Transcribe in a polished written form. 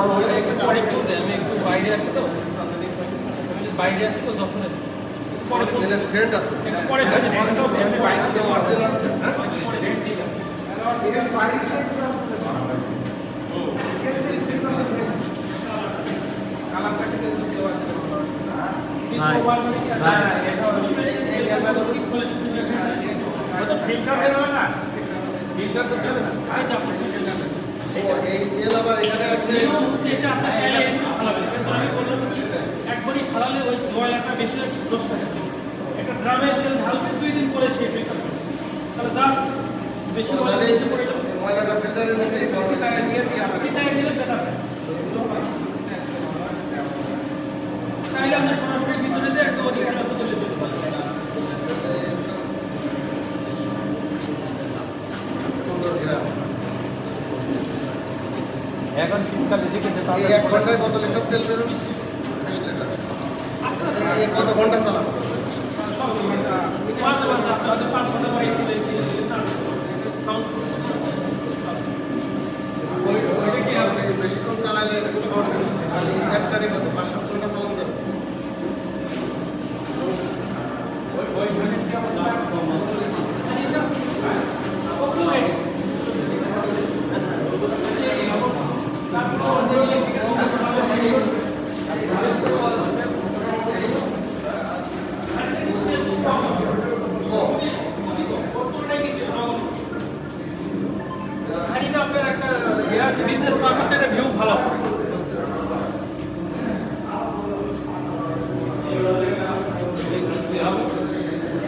গরম হয়ে গেছে। পরে চলবে, আমি একটু বাইরে আছি তো, বাইরে আছি তো যশোরে। পরে তেলে সেন্ট আছে, পরে অরিজিনাল আছে। ঠিক আছে। এই তেল আবার এখানে একবারই ফালালে ওই ময়লাটা বেশি হয় 10 টাকা। একটা ড্রামের তেল ঢালতে 2 দিন পরে সে ফিল্টার করে, তাহলে জাস্ট বেশি ময়লাটা ফিল্টারের নিচে দিলে বেটার হয়। তাহলে আমরা সরাসরি ভিতরে দিয়ে একদম অধিকার চলে যেতে পারি। এখন শীতকাল এসে গেছে, এই 1 ঘন্টায় কত লিটার তেল বেরোবে? 20 লিটার। এই কত ঘন্টা চালাবো? 5 ঘন্টা, আপনাদের 5 ঘন্টা বাইরে দিলে সাউন্ড বেশিক্ষণ চালালে একটারই কত 5-7 ঘন্টা চালানো যাবে। ওই